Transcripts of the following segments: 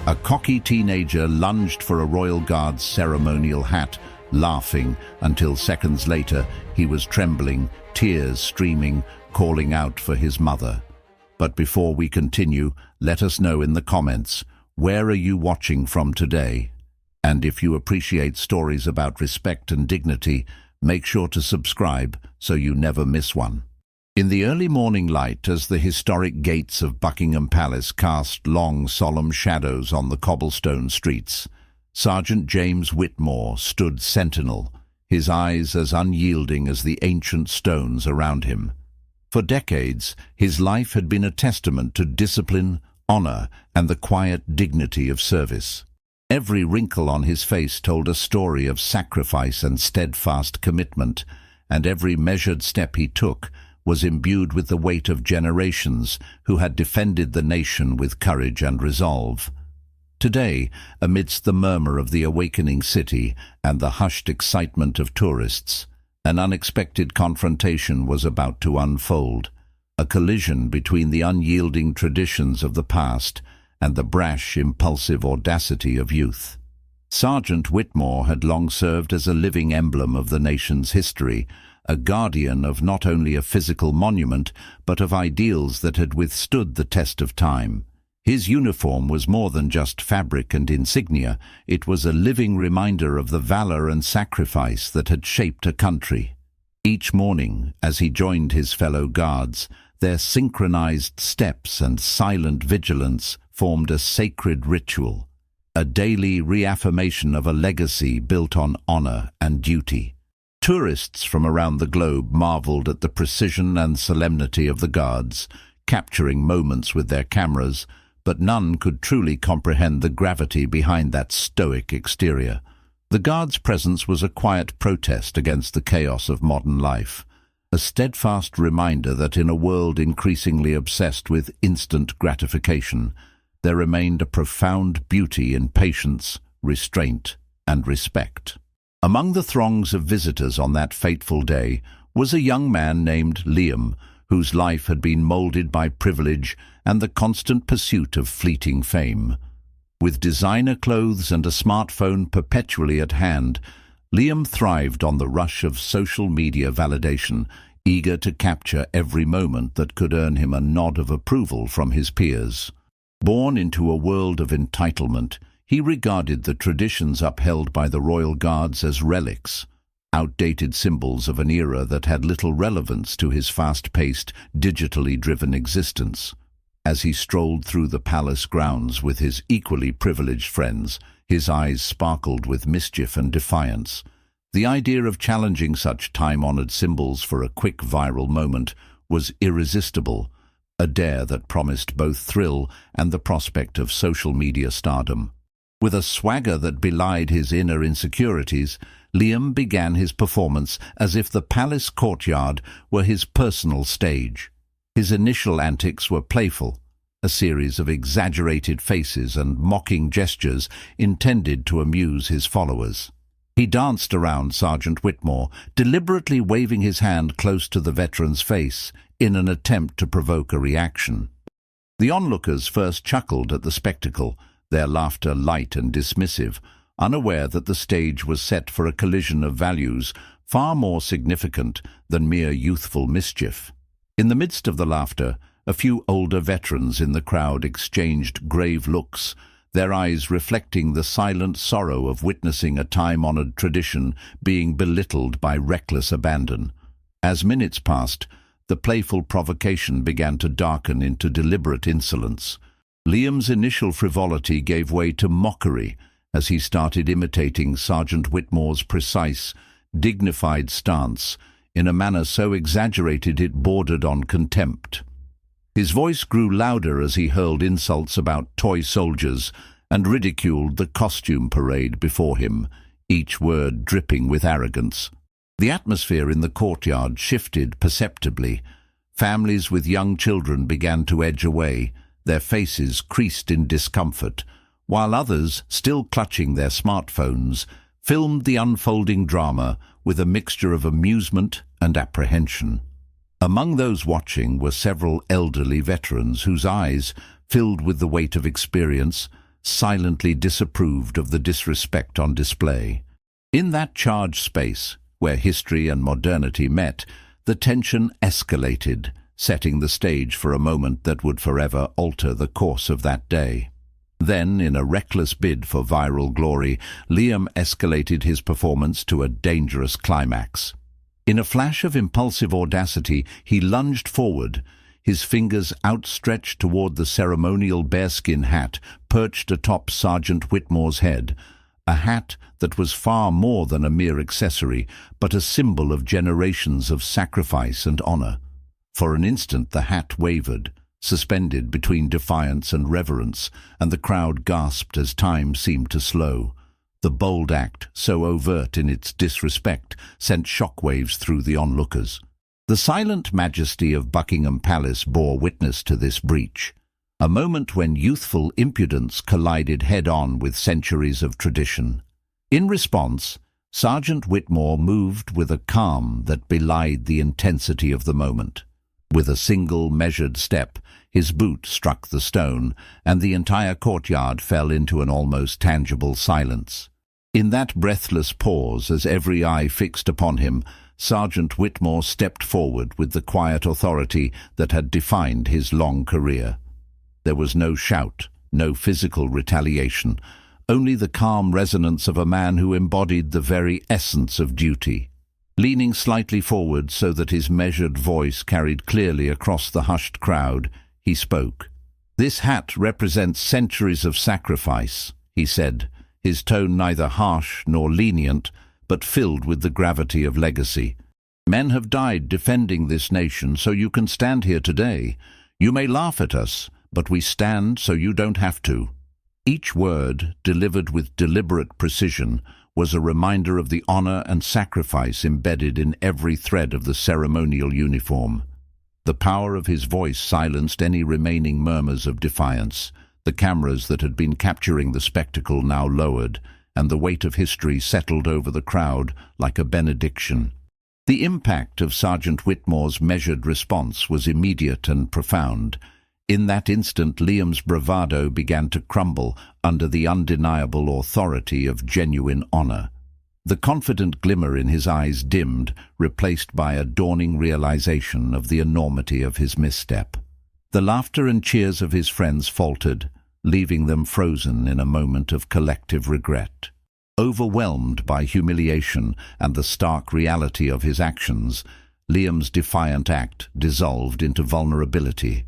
A cocky teenager lunged for a Royal Guard's ceremonial hat, laughing until seconds later he was trembling, tears streaming, calling out for his mother. But before we continue, let us know in the comments, where are you watching from today? And if you appreciate stories about respect and dignity, make sure to subscribe so you never miss one. In the early morning light, as the historic gates of Buckingham Palace cast long, solemn shadows on the cobblestone streets, Sergeant James Whitmore stood sentinel, his eyes as unyielding as the ancient stones around him. For decades, his life had been a testament to discipline, honor, and the quiet dignity of service. Every wrinkle on his face told a story of sacrifice and steadfast commitment, and every measured step he took was imbued with the weight of generations who had defended the nation with courage and resolve. Today, amidst the murmur of the awakening city and the hushed excitement of tourists, an unexpected confrontation was about to unfold, a collision between the unyielding traditions of the past and the brash, impulsive audacity of youth. Sergeant Whitmore had long served as a living emblem of the nation's history, a guardian of not only a physical monument, but of ideals that had withstood the test of time. His uniform was more than just fabric and insignia. It was a living reminder of the valor and sacrifice that had shaped a country. Each morning, as he joined his fellow guards, their synchronized steps and silent vigilance formed a sacred ritual, a daily reaffirmation of a legacy built on honor and duty. Tourists from around the globe marveled at the precision and solemnity of the guards, capturing moments with their cameras, but none could truly comprehend the gravity behind that stoic exterior. The guards' presence was a quiet protest against the chaos of modern life, a steadfast reminder that in a world increasingly obsessed with instant gratification, there remained a profound beauty in patience, restraint, and respect. Among the throngs of visitors on that fateful day was a young man named Liam, whose life had been molded by privilege and the constant pursuit of fleeting fame. With designer clothes and a smartphone perpetually at hand, Liam thrived on the rush of social media validation, eager to capture every moment that could earn him a nod of approval from his peers. Born into a world of entitlement, he regarded the traditions upheld by the royal guards as relics, outdated symbols of an era that had little relevance to his fast-paced, digitally driven existence. As he strolled through the palace grounds with his equally privileged friends, his eyes sparkled with mischief and defiance. The idea of challenging such time-honored symbols for a quick viral moment was irresistible, a dare that promised both thrill and the prospect of social media stardom. With a swagger that belied his inner insecurities, Liam began his performance as if the palace courtyard were his personal stage. His initial antics were playful, a series of exaggerated faces and mocking gestures intended to amuse his followers. He danced around Sergeant Whitmore, deliberately waving his hand close to the veteran's face in an attempt to provoke a reaction. The onlookers first chuckled at the spectacle, their laughter light and dismissive, unaware that the stage was set for a collision of values far more significant than mere youthful mischief. In the midst of the laughter, a few older veterans in the crowd exchanged grave looks, their eyes reflecting the silent sorrow of witnessing a time-honored tradition being belittled by reckless abandon. As minutes passed, the playful provocation began to darken into deliberate insolence. Liam's initial frivolity gave way to mockery as he started imitating Sergeant Whitmore's precise, dignified stance in a manner so exaggerated it bordered on contempt. His voice grew louder as he hurled insults about toy soldiers and ridiculed the costume parade before him, each word dripping with arrogance. The atmosphere in the courtyard shifted perceptibly. Families with young children began to edge away, their faces creased in discomfort, while others, still clutching their smartphones, filmed the unfolding drama with a mixture of amusement and apprehension. Among those watching were several elderly veterans whose eyes, filled with the weight of experience, silently disapproved of the disrespect on display. In that charged space, where history and modernity met, the tension escalated, setting the stage for a moment that would forever alter the course of that day. Then, in a reckless bid for viral glory, Liam escalated his performance to a dangerous climax. In a flash of impulsive audacity, he lunged forward, his fingers outstretched toward the ceremonial bearskin hat perched atop Sergeant Whitmore's head, a hat that was far more than a mere accessory, but a symbol of generations of sacrifice and honor. For an instant the hat wavered, suspended between defiance and reverence, and the crowd gasped as time seemed to slow. The bold act, so overt in its disrespect, sent shockwaves through the onlookers. The silent majesty of Buckingham Palace bore witness to this breach, a moment when youthful impudence collided head-on with centuries of tradition. In response, Sergeant Whitmore moved with a calm that belied the intensity of the moment. With a single measured step, his boot struck the stone, and the entire courtyard fell into an almost tangible silence. In that breathless pause, as every eye fixed upon him, Sergeant Whitmore stepped forward with the quiet authority that had defined his long career. There was no shout, no physical retaliation, only the calm resonance of a man who embodied the very essence of duty. Leaning slightly forward so that his measured voice carried clearly across the hushed crowd, he spoke. "This hat represents centuries of sacrifice," he said, his tone neither harsh nor lenient, but filled with the gravity of legacy. "Men have died defending this nation, so you can stand here today. You may laugh at us, but we stand so you don't have to." Each word, delivered with deliberate precision, was a reminder of the honor and sacrifice embedded in every thread of the ceremonial uniform. The power of his voice silenced any remaining murmurs of defiance. The cameras that had been capturing the spectacle now lowered, and the weight of history settled over the crowd like a benediction. The impact of Sergeant Whitmore's measured response was immediate and profound. In that instant, Liam's bravado began to crumble under the undeniable authority of genuine honor. The confident glimmer in his eyes dimmed, replaced by a dawning realization of the enormity of his misstep. The laughter and cheers of his friends faltered, leaving them frozen in a moment of collective regret. Overwhelmed by humiliation and the stark reality of his actions, Liam's defiant act dissolved into vulnerability.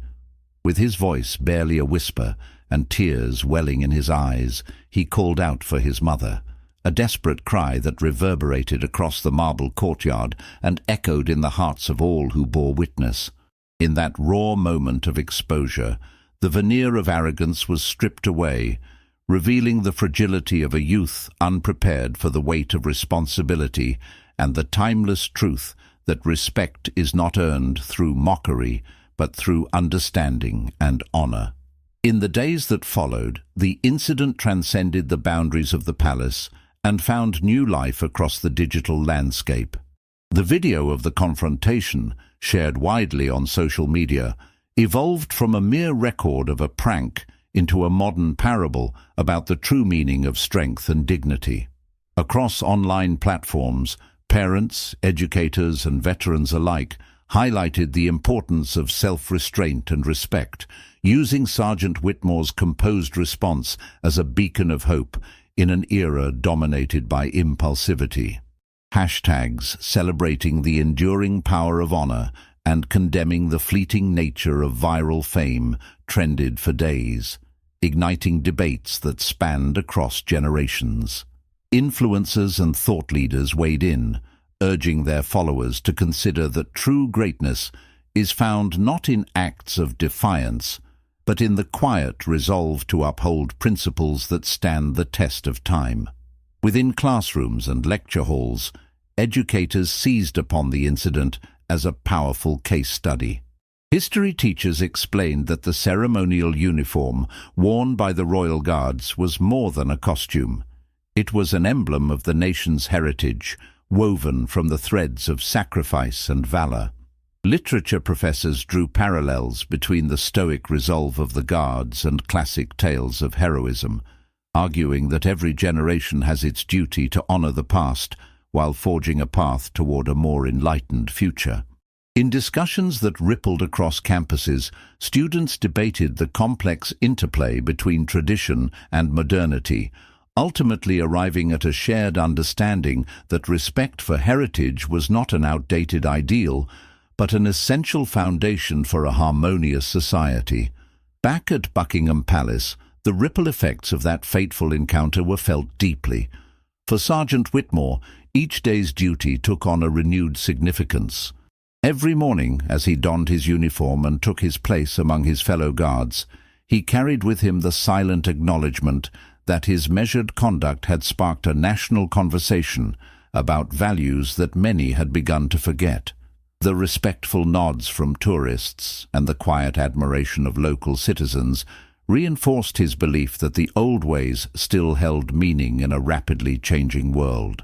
With his voice barely a whisper and tears welling in his eyes, he called out for his mother, a desperate cry that reverberated across the marble courtyard and echoed in the hearts of all who bore witness. In that raw moment of exposure, the veneer of arrogance was stripped away, revealing the fragility of a youth unprepared for the weight of responsibility and the timeless truth that respect is not earned through mockery, but through understanding and honor. In the days that followed, the incident transcended the boundaries of the palace and found new life across the digital landscape. The video of the confrontation, shared widely on social media, evolved from a mere record of a prank into a modern parable about the true meaning of strength and dignity. Across online platforms, parents, educators, and veterans alike highlighted the importance of self-restraint and respect, using Sergeant Whitmore's composed response as a beacon of hope in an era dominated by impulsivity. Hashtags celebrating the enduring power of honor and condemning the fleeting nature of viral fame trended for days, igniting debates that spanned across generations. Influencers and thought leaders weighed in, urging their followers to consider that true greatness is found not in acts of defiance, but in the quiet resolve to uphold principles that stand the test of time. Within classrooms and lecture halls, educators seized upon the incident as a powerful case study. History teachers explained that the ceremonial uniform worn by the royal guards was more than a costume. It was an emblem of the nation's heritage, woven from the threads of sacrifice and valor. Literature professors drew parallels between the stoic resolve of the Guards and classic tales of heroism, arguing that every generation has its duty to honor the past while forging a path toward a more enlightened future. In discussions that rippled across campuses, students debated the complex interplay between tradition and modernity, ultimately arriving at a shared understanding that respect for heritage was not an outdated ideal, but an essential foundation for a harmonious society. Back at Buckingham Palace, the ripple effects of that fateful encounter were felt deeply. For Sergeant Whitmore, each day's duty took on a renewed significance. Every morning, as he donned his uniform and took his place among his fellow guards, he carried with him the silent acknowledgement that his measured conduct had sparked a national conversation about values that many had begun to forget. The respectful nods from tourists and the quiet admiration of local citizens reinforced his belief that the old ways still held meaning in a rapidly changing world.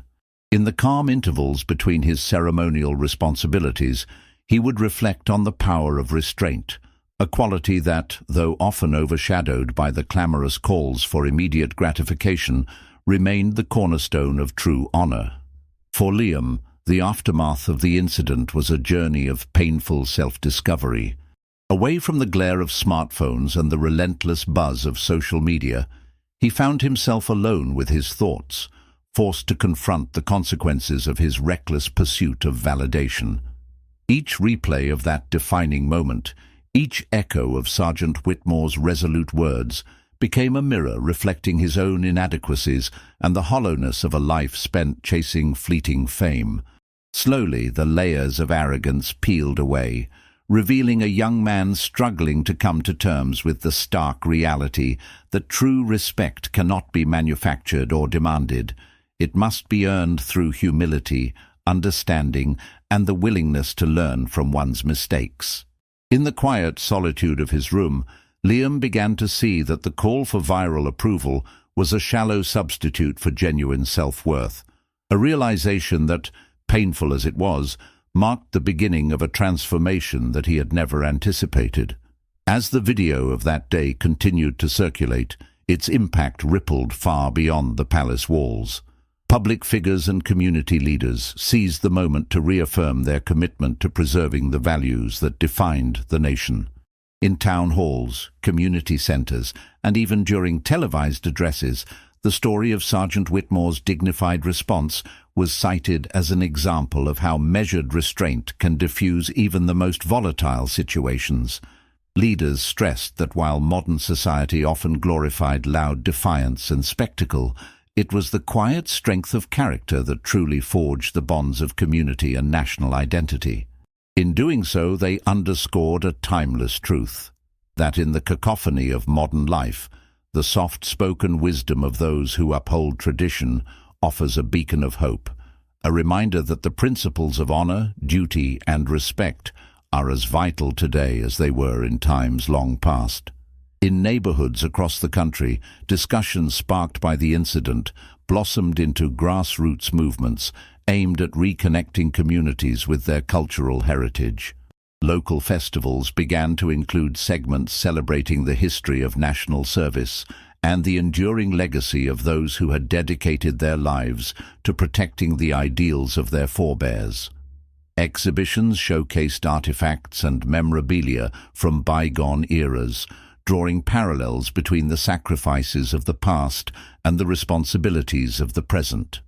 In the calm intervals between his ceremonial responsibilities, he would reflect on the power of restraint, a quality that, though often overshadowed by the clamorous calls for immediate gratification, remained the cornerstone of true honor. For Liam, the aftermath of the incident was a journey of painful self-discovery. Away from the glare of smartphones and the relentless buzz of social media, he found himself alone with his thoughts, forced to confront the consequences of his reckless pursuit of validation. Each replay of that defining moment, each echo of Sergeant Whitmore's resolute words, became a mirror reflecting his own inadequacies and the hollowness of a life spent chasing fleeting fame. Slowly, the layers of arrogance peeled away, revealing a young man struggling to come to terms with the stark reality that true respect cannot be manufactured or demanded. It must be earned through humility, understanding, and the willingness to learn from one's mistakes. In the quiet solitude of his room, Liam began to see that the call for viral approval was a shallow substitute for genuine self-worth, a realization that, painful as it was, marked the beginning of a transformation that he had never anticipated. As the video of that day continued to circulate, its impact rippled far beyond the palace walls. Public figures and community leaders seized the moment to reaffirm their commitment to preserving the values that defined the nation. In town halls, community centers, and even during televised addresses, the story of Sergeant Whitmore's dignified response was cited as an example of how measured restraint can diffuse even the most volatile situations. Leaders stressed that while modern society often glorified loud defiance and spectacle, it was the quiet strength of character that truly forged the bonds of community and national identity. In doing so, they underscored a timeless truth, that in the cacophony of modern life, the soft-spoken wisdom of those who uphold tradition offers a beacon of hope, a reminder that the principles of honor, duty, and respect are as vital today as they were in times long past. In neighborhoods across the country, discussions sparked by the incident blossomed into grassroots movements aimed at reconnecting communities with their cultural heritage. Local festivals began to include segments celebrating the history of national service and the enduring legacy of those who had dedicated their lives to protecting the ideals of their forebears. Exhibitions showcased artifacts and memorabilia from bygone eras, drawing parallels between the sacrifices of the past and the responsibilities of the present.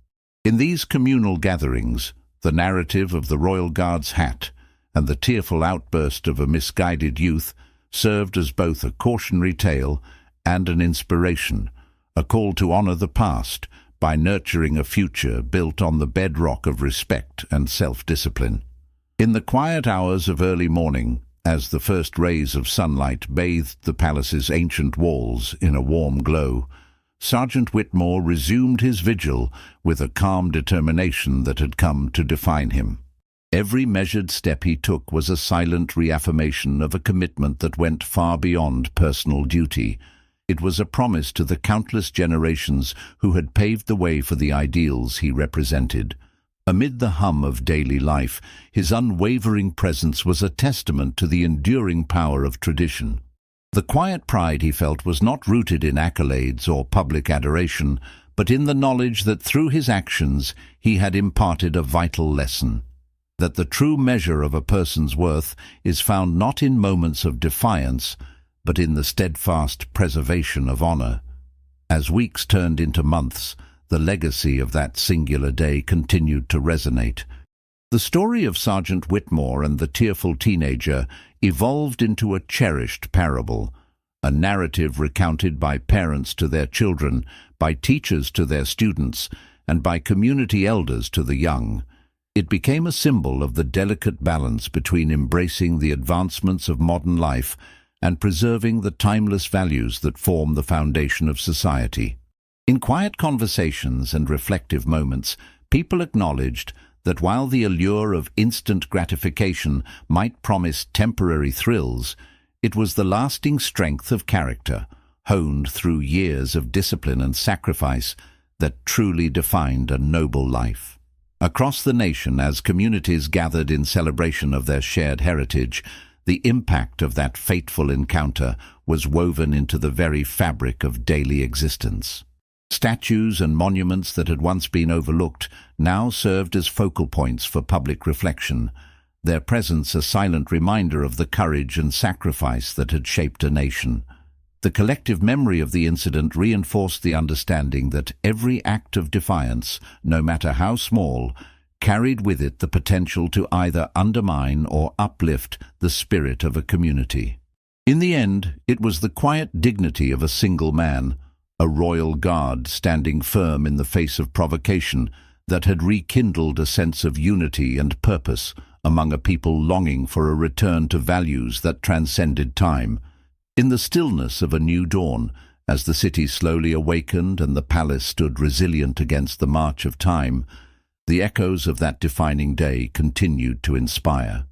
In these communal gatherings, the narrative of the Royal Guard's hat and the tearful outburst of a misguided youth served as both a cautionary tale and an inspiration, a call to honor the past by nurturing a future built on the bedrock of respect and self-discipline. In the quiet hours of early morning, as the first rays of sunlight bathed the palace's ancient walls in a warm glow, Sergeant Whitmore resumed his vigil with a calm determination that had come to define him. Every measured step he took was a silent reaffirmation of a commitment that went far beyond personal duty. It was a promise to the countless generations who had paved the way for the ideals he represented, Amid the hum of daily life, his unwavering presence was a testament to the enduring power of tradition. The quiet pride he felt was not rooted in accolades or public adoration, but in the knowledge that through his actions he had imparted a vital lesson, that the true measure of a person's worth is found not in moments of defiance, but in the steadfast preservation of honor. As weeks turned into months, the legacy of that singular day continued to resonate. The story of Sergeant Whitmore and the tearful teenager evolved into a cherished parable, a narrative recounted by parents to their children, by teachers to their students, and by community elders to the young. It became a symbol of the delicate balance between embracing the advancements of modern life and preserving the timeless values that form the foundation of society. In quiet conversations and reflective moments, people acknowledged that while the allure of instant gratification might promise temporary thrills, it was the lasting strength of character, honed through years of discipline and sacrifice, that truly defined a noble life. Across the nation, as communities gathered in celebration of their shared heritage, the impact of that fateful encounter was woven into the very fabric of daily existence. Statues and monuments that had once been overlooked now served as focal points for public reflection, their presence a silent reminder of the courage and sacrifice that had shaped a nation. The collective memory of the incident reinforced the understanding that every act of defiance, no matter how small, carried with it the potential to either undermine or uplift the spirit of a community. In the end, it was the quiet dignity of a single man, a royal guard standing firm in the face of provocation, that had rekindled a sense of unity and purpose among a people longing for a return to values that transcended time. In the stillness of a new dawn, as the city slowly awakened and the palace stood resilient against the march of time, the echoes of that defining day continued to inspire.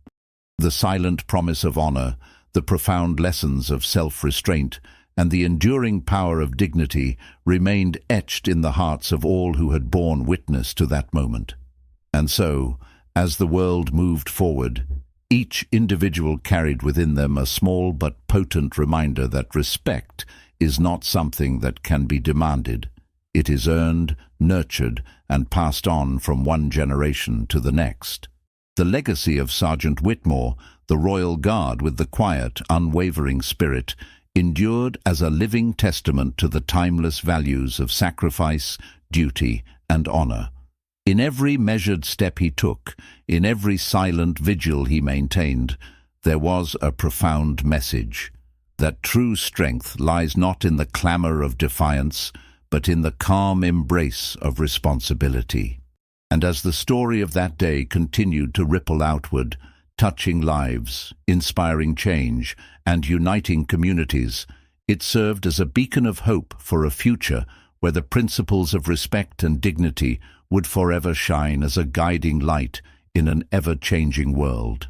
The silent promise of honor, the profound lessons of self-restraint, and the enduring power of dignity remained etched in the hearts of all who had borne witness to that moment. And so, as the world moved forward, each individual carried within them a small but potent reminder that respect is not something that can be demanded. It is earned, nurtured, and passed on from one generation to the next. The legacy of Sergeant Whitmore, the Royal Guard with the quiet, unwavering spirit, endured as a living testament to the timeless values of sacrifice, duty, and honor. In every measured step he took, in every silent vigil he maintained, there was a profound message, that true strength lies not in the clamor of defiance, but in the calm embrace of responsibility. And as the story of that day continued to ripple outward, touching lives, inspiring change, and uniting communities, it served as a beacon of hope for a future where the principles of respect and dignity would forever shine as a guiding light in an ever-changing world.